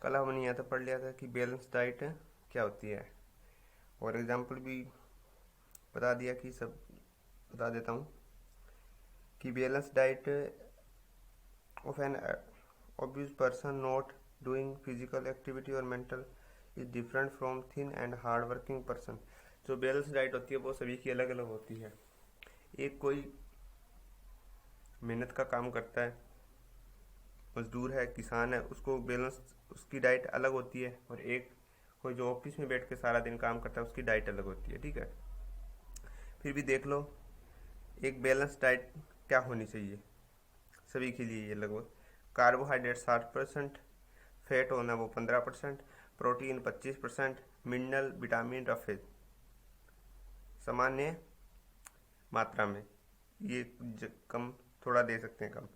कल हमने यहाँ तो पढ़ लिया था कि बैलेंस डाइट क्या होती है, और एग्जाम्पल भी बता दिया कि सब बता देता हूँ कि balance diet of an obese person not doing physical activity or mental is different from thin and hard working person। जो बैलेंस डाइट होती है वो सभी की अलग अलग होती है। एक कोई मेहनत का काम करता है, मजदूर है, किसान है, उसको बैलेंस उसकी डाइट अलग होती है, और एक कोई जो ऑफिस में बैठ के सारा दिन काम करता है उसकी डाइट अलग होती है। ठीक है, फिर भी देख लो एक बैलेंस डाइट क्या होनी चाहिए सभी के लिए। ये लगभग कार्बोहाइड्रेट 60%, फैट होना वो 15%, प्रोटीन 25%, मिनरल विटामिन रफे सामान्य मात्रा में, ये कम थोड़ा दे सकते हैं कम,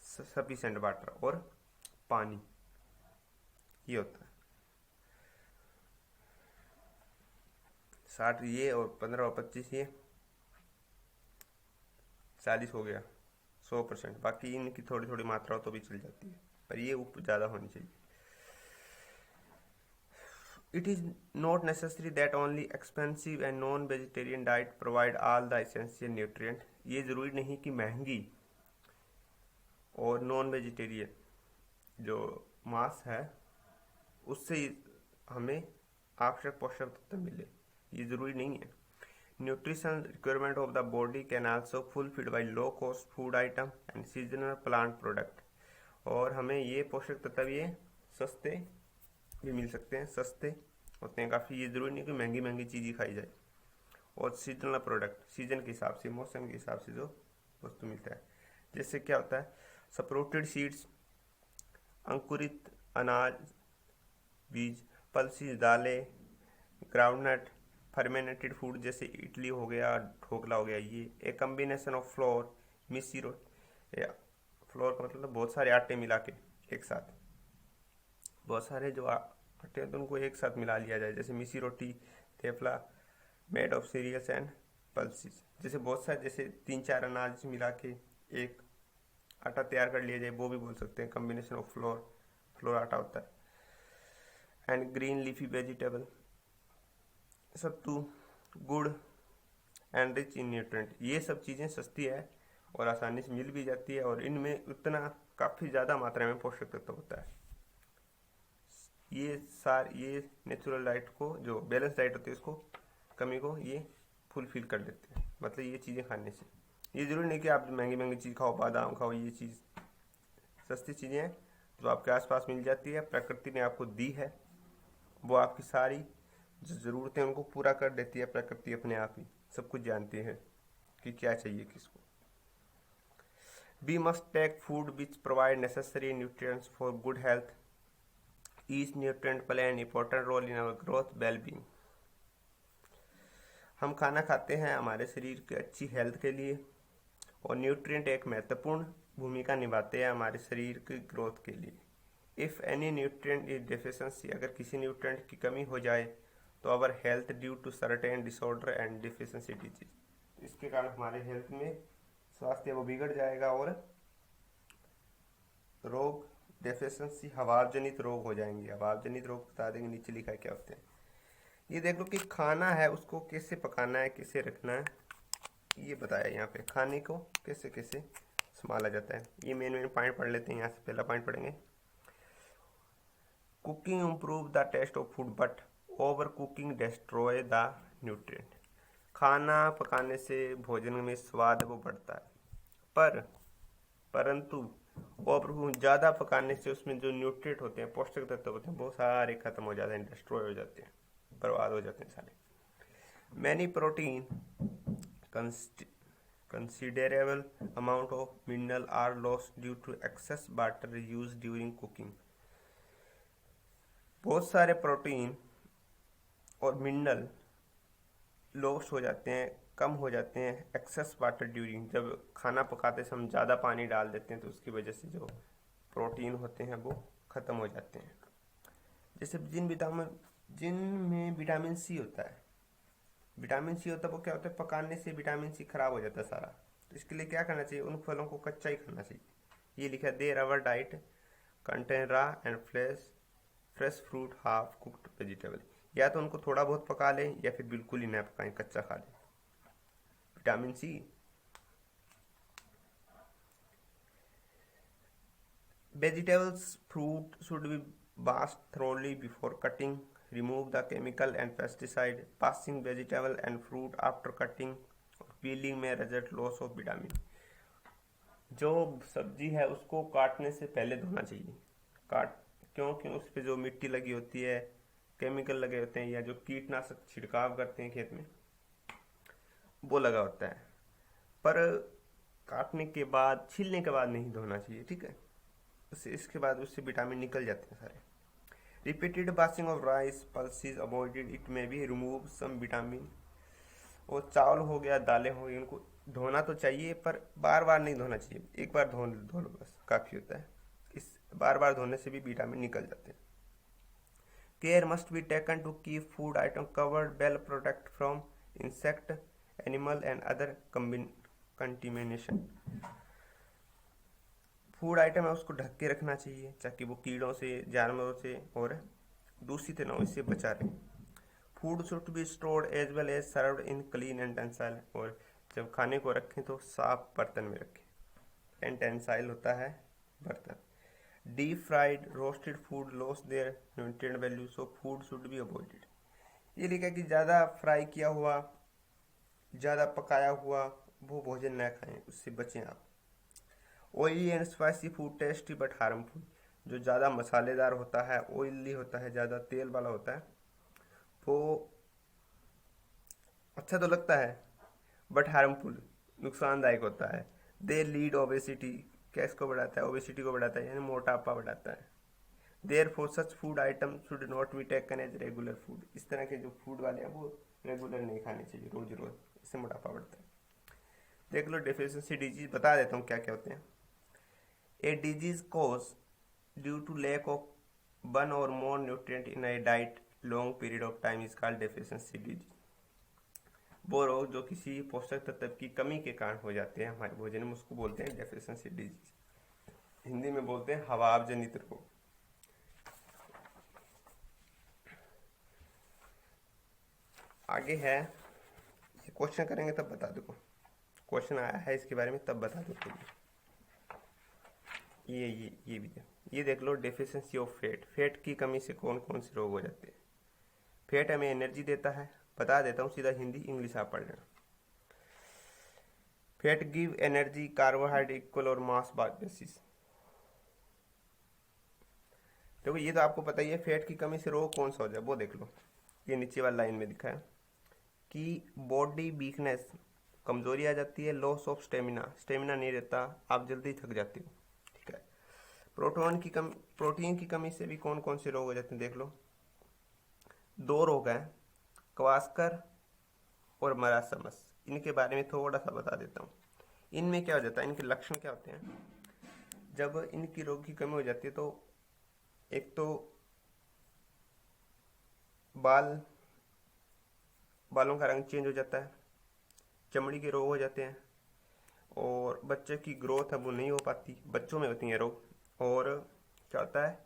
सफिशेंट वाटर, और पानी, ये होता है 60 ये, और 15 और 25 ये, 40 हो गया 100%। बाकी इनकी थोड़ी थोड़ी मात्रा हो तो भी चल जाती है, पर ये ज़्यादा होनी चाहिए। It is not necessary that only expensive and non-vegetarian diet provide all the essential nutrient। ये ज़रूरी नहीं कि महंगी और नॉन वेजिटेरियन जो मांस है उससे हमें आवश्यक पोषक तत्व मिले, ये ज़रूरी नहीं है। Nutrition requirement of the body can also fulfilled by low cost food item and seasonal plant product. और हमें ये पोषक तत्व ये सस्ते भी मिल सकते हैं, सस्ते होते हैं काफ़ी। ये ज़रूरी नहीं कि महंगी महंगी चीज़ ही खाई जाए। और सीजनल प्रोडक्ट, सीजन के हिसाब से, मौसम के हिसाब से जो वस्तु मिलता है, जैसे क्या होता है सप्रोटेड सीड्स, अंकुरित अनाज, बीज, पल्सीज, दालें, ग्राउंडनट, फर्मेंटेड फूड जैसे इडली हो गया, ढोकला हो गया। ये एक combination of flour, missi roti, flour का मतलब बहुत सारे आटे मिला के एक साथ, बहुत सारे जो आटे हैं तो उनको एक साथ मिला लिया जाए, जैसे missi roti, thepla, made of cereals and pulses, जैसे बहुत सारे, जैसे 3-4 अनाज मिला के एक आटा तैयार कर लिया जाए, वो भी बोल सकते हैं कम्बिनेशन ऑफ फ्लोर आटा होता है। एंड ग्रीन लीफी वेजिटेबल, सत्तू, गुड़ एंड रिच इन न्यूट्रिएंट। ये सब चीज़ें सस्ती है और आसानी से मिल भी जाती है, और इनमें उतना काफ़ी ज़्यादा मात्रा में पोषक तत्व होता है। ये नेचुरल डाइट को, जो बैलेंस डाइट होती है, उसको कमी को ये फुलफिल कर देते हैं। मतलब ये चीज़ें खाने से ये ज़रूरी नहीं कि आप महंगी महंगी चीज़ खाओ, बादाम खाओ, ये चीज़ सस्ती चीज़ें हैं जो आपके आसपास मिल जाती है, प्रकृति ने आपको दी है, वो आपकी सारी जो ज़रूरतें उनको पूरा कर देती है। प्रकृति अपने आप ही सब कुछ जानती है कि क्या चाहिए किसको। We must take food which provide necessary nutrients for good health. Each nutrient play an important role in our growth well being. हम खाना खाते हैं हमारे शरीर की अच्छी हेल्थ के लिए, और न्यूट्रिएंट एक महत्वपूर्ण भूमिका निभाते हैं हमारे शरीर की ग्रोथ के लिए। If any nutrient is deficiency, अगर किसी न्यूट्रिएंट की कमी हो जाए तो our health due to certain disorder and deficiency disease, इसके कारण हमारे हेल्थ में स्वास्थ्य वो बिगड़ जाएगा, और रोग, डेफिशिएंसी, अभाव जनित रोग हो जाएंगे। अभाव जनित रोग बता देंगे, नीचे लिखा है क्या होते हैं। ये देख लो कि खाना है उसको कैसे पकाना है, कैसे रखना है, ये बताया यहाँ पे। खाने को कैसे कैसे संभाला जाता है, ये मेन पॉइंट पढ़ लेते हैं। यहाँ से पहला पॉइंट पढ़ेंगे, cooking improve the taste of food but over cooking destroy the nutrient. खाना पकाने से भोजन में स्वाद वो बढ़ता है, परंतु ओवर ज़्यादा पकाने से उसमें जो न्यूट्रिएंट होते हैं, पौष्टिक तत्व होते हैं, वो सारे खत्म हो जाते हैं, डिस्ट्रॉय हो जाते हैं, बर्बाद हो जाते हैं सारे। Many protein, considerable amount of mineral are lost due to excess water used during cooking। बहुत सारे प्रोटीन और मिनरल लॉस हो जाते हैं, कम हो जाते हैं एक्सेस वाटर ड्यूरिंग, जब खाना पकाते समय हम ज़्यादा पानी डाल देते हैं तो उसकी वजह से जो प्रोटीन होते हैं वो ख़त्म हो जाते हैं। जैसे जिनमें विटामिन सी होता है, वो क्या होता है, पकाने से विटामिन सी खराब हो जाता है सारा, तो इसके लिए क्या करना चाहिए, उन फलों को कच्चा ही खाना चाहिए। ये लिखा है, there our diet contain raw and fresh fresh fruit, half cooked vegetable. या तो उनको थोड़ा बहुत पका लें या फिर बिल्कुल ही ना पकाएं, कच्चा खा लें। Vitamin C, vegetables, fruit should be washed thoroughly before cutting. Remove the chemical and pesticide. Passing vegetable and fruit after cutting or peeling may result loss of vitamin. जो सब्जी है उसको काटने से पहले धोना चाहिए। क्योंकि उस पर जो मिट्टी लगी होती है, केमिकल लगे होते हैं, या जो कीटनाशक छिड़काव करते हैं खेत में, वो लगा होता है। पर काटने के बाद, छीलने के बाद नहीं धोना चाहिए, ठीक है। इसके बाद उससे विटामिन निकल जाते हैं सारे। Repeated washing of rice pulses avoided, it में बी रिमूव सम विटामिन। और चावल हो गया, दालें हो गई, उनको धोना तो चाहिए पर बार बार नहीं धोना चाहिए। एक बार धो लो बस, काफ़ी होता है। इस बार बार धोने से भी विटामिन निकल जाते हैं। Care must be taken to keep food item covered well, protect from insect, animal and other contamination. Food item है उसको ढक के रखना चाहिए ताकि वो कीड़ों से, जानवरों से और दूषित न हो, इससे बचा रहे। Food should be stored as well as served in clean utensils, और जब खाने को रखें तो साफ बर्तन में रखें। एंटेंसाइल होता है बर्तन। Deep fried roasted food loss their nutrient value, so food should be avoided. ये लिखा कि ज़्यादा फ्राई किया हुआ, ज़्यादा पकाया हुआ वो भोजन न खाएं, उससे बचें आप। Oily and spicy food tasty but harmful, जो ज़्यादा मसालेदार होता है, ऑयली होता है, ज़्यादा तेल वाला होता है, वो अच्छा तो लगता है बट हार्मफुल, नुकसानदायक होता है। दे लीड ओबेसिटी, क्या इसको बढ़ाता है? ओबेसिटी को बढ़ाता है, यानी मोटापा बढ़ाता है। Therefore such food item should not be taken as regular food, इस तरह के जो फूड वाले हैं वो रेगुलर नहीं खाने चाहिए, रोज रोज, इससे मोटापा बढ़ता है। देख लो डेफिशिएंसी डिजीज, बता देता हूँ क्या क्या होते हैं। A disease caused due to lack of one or more nutrient in a diet long period of time is called deficiency disease. वो रोग जो किसी पोषक तत्व की कमी के कारण हो जाते हैं हमारे भोजन में, उसको बोलते हैं डेफिशिएंसी डिजीज। हिंदी में बोलते हैं हवाव जनित रोग। आगे है, क्वेश्चन करेंगे तब बता दो, क्वेश्चन आया है इसके बारे में तब बता दो। ये भी ये देख लो, डेफिशिएंसी ऑफ फैट, फैट की कमी से कौन कौन से रोग हो जाते हैं। फैट हमें एनर्जी देता है, बता देता हूँ सीधा, हिंदी इंग्लिश आप पढ़ लेना। Fat give energy, carbohydrate equal और मास बेसिस। देखो ये तो आपको पता ही है, फैट की कमी से रोग कौन सा हो जाए वो देख लो। ये नीचे वाली लाइन में लिखा है कि बॉडी वीकनेस, कमजोरी आ जाती है। लॉस ऑफ स्टेमिना, स्टेमिना नहीं रहता, आप जल्दी थक जाते हो। प्रोटीन की कमी से भी कौन कौन से रोग हो जाते हैं देख लो। 2 रोग हैं, क्वास्कर और मरासमस। इनके बारे में थोड़ा सा बता देता हूँ। इनमें क्या हो जाता है, इनके लक्षण क्या होते हैं। जब इनकी रोग की कमी हो जाती है तो एक तो बालों का रंग चेंज हो जाता है, चमड़ी के रोग हो जाते हैं, और बच्चे की ग्रोथ है वो नहीं हो पाती, बच्चों में होती है रोग। और क्या होता है,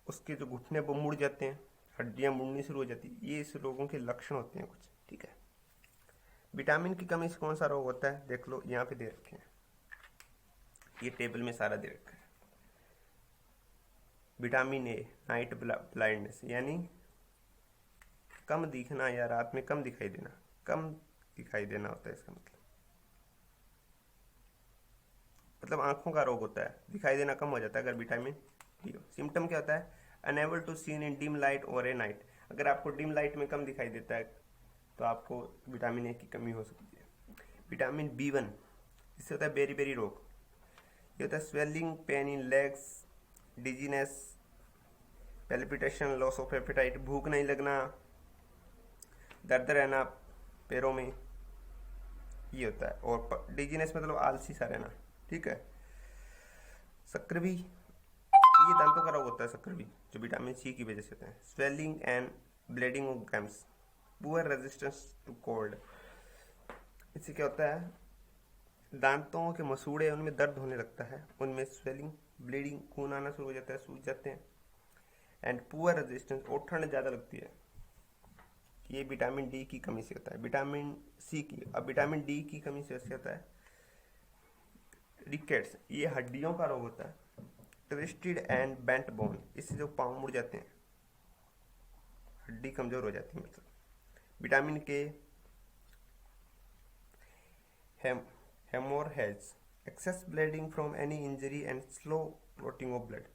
उसके जो घुटने वो मुड़ जाते हैं, हड्डियां मुड़नी शुरू हो जाती है। ये इस रोगों के लक्षण होते हैं कुछ, ठीक है। विटामिन की कमी से कौन सा रोग होता है देख लो, यहाँ पे दे रखे हैं, ये टेबल में सारा दे रखा है। विटामिन ए, नाइट ब्लाइंडनेस, यानी कम दिखना या रात में कम दिखाई देना, कम दिखाई देना होता है इसका मतलब आंखों का रोग होता है, दिखाई देना कम हो जाता है अगर विटामिन डी हो। सिम्टम क्या होता है, unable to seen in dim light और ए नाइट, अगर आपको डिम लाइट में कम दिखाई देता है तो आपको विटामिन ए की कमी हो सकती है। विटामिन B1, इससे होता है बेरी बेरी रोग। ये होता है swelling, pain in legs, dizziness, palpitation, loss of appetite, भूख नहीं लगना, दर्द रहना पैरों में, ये होता है। और डिजीनेस मतलब आलसी सा रहना, ठीक है। सक्रिवी, ये दांतों का रोग होता है सक्रिवी, जो विटामिन सी की वजह से होता है। Swelling and bleeding of gums, poor resistance to cold, इससे क्या होता है, दांतों के मसूड़े उनमें दर्द होने लगता है, उनमें स्वेलिंग, ब्लीडिंग, खून आना शुरू हो जाता है, सूज जाते हैं, एंड पुअर रेजिस्टेंस, और ठंड ज़्यादा लगती है। ये विटामिन डी की कमी से होता है। विटामिन सी की, अब विटामिन डी की कमी से होता है रिकेट्स, ये हड्डियों का रोग होता है। ट्विस्टेड एंड बेंट बोन, इससे जो पाँव मुड़ जाते हैं, हड्डी कमजोर हो जाती है मतलब। Vitamin K, haemorrhage, excess bleeding from any injury and slow clotting of blood.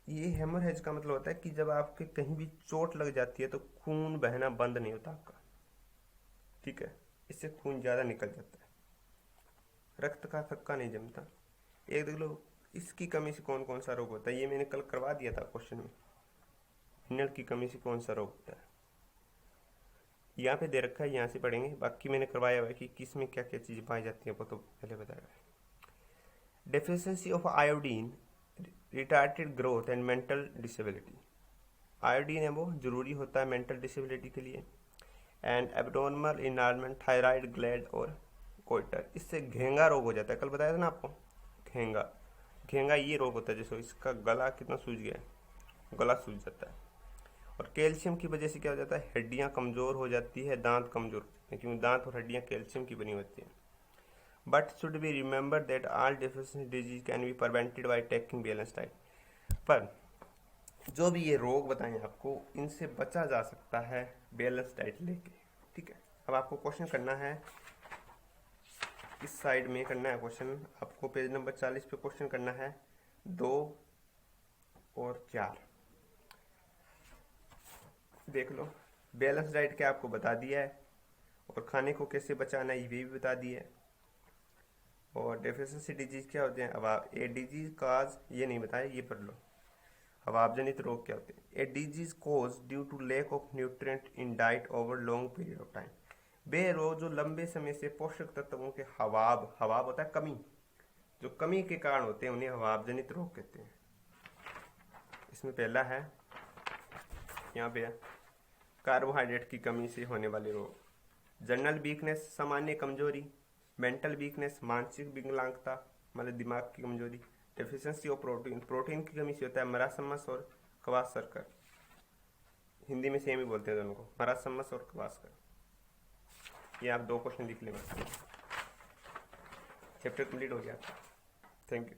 ये हेमोरहेज का मतलब होता है कि जब आपके कहीं भी चोट लग जाती है तो खून बहना बंद नहीं होता आपका, ठीक है, इससे खून ज़्यादा निकल जाता है, रक्त का थक्का नहीं जमता। एक देख लो, इसकी कमी से कौन कौन सा रोग होता है, ये मैंने कल करवा दिया था क्वेश्चन में। मिनरल की कमी से कौन सा रोग होता है, यहाँ पे दे रखा है, यहाँ से पढ़ेंगे। बाकी मैंने करवाया हुआ है कि किस में क्या क्या चीज़ें पाई जाती हैं, वो तो पहले बताया है। Deficiency of iodine, retarded growth and mental disability. Iodine है वो जरूरी होता है मेंटल डिसेबिलिटी के लिए। And abnormal enrolment thyroid gland और कोइटर, इससे घेंगा रोग हो जाता है। कल बताया था ना आपको, घेंगा, घेंगा ये रोग होता है जैसे इसका गला कितना सूज गया है, गला सूज जाता है। और कैल्शियम की वजह से क्या हो जाता है, हड्डियां कमज़ोर हो जाती है, दांत कमज़ोर होते हैं, क्योंकि दांत और हड्डियां कैल्शियम की बनी होती हैं। But should be remember that all deficiency disease can be prevented by taking balance diet. पर जो भी ये रोग बताएं आपको, इनसे बचा जा सकता है बैलेंस डाइट लेके, ठीक है। अब आपको क्वेश्चन करना है, इस साइड में करना है क्वेश्चन आपको, पेज नंबर 40 पे क्वेश्चन करना है 2 और 4। देख लो, बैलेंस डाइट क्या आपको बता दिया है, और खाने को कैसे बचाना है ये भी बता दिया है। और डेफिशिएंसी डिजीज क्या होते हैं, अब आप ए डिजीज काज ये नहीं बताया, ये पढ़ लो। अभाव जनित रोग क्या होते हैं, a disease cause due to lack of nutrient in diet over long period of time. वे रोग जो लंबे समय से पोषक तत्वों के हवाब, हवाब होता है कमी, जो कमी के कारण होते हैं उन्हें हवाब जनित रोग कहते हैं। इसमें पहला है, यहाँ पे कार्बोहाइड्रेट की कमी से होने वाले रोग। जनरल वीकनेस, सामान्य कमजोरी। मेंटल वीकनेस, मानसिक विकलांगता मतलब दिमाग की कमजोरी। डेफिशिएंसी ऑफ प्रोटीन, प्रोटीन की कमी से होता है मरासमस और क्वासरकर, हिंदी में सेम ही बोलते हैं दोनों को, मरासमस और क्वासकर। ये आप 2 क्वेश्चन लिख लेंगे, चैप्टर कंप्लीट हो गया। Thank you.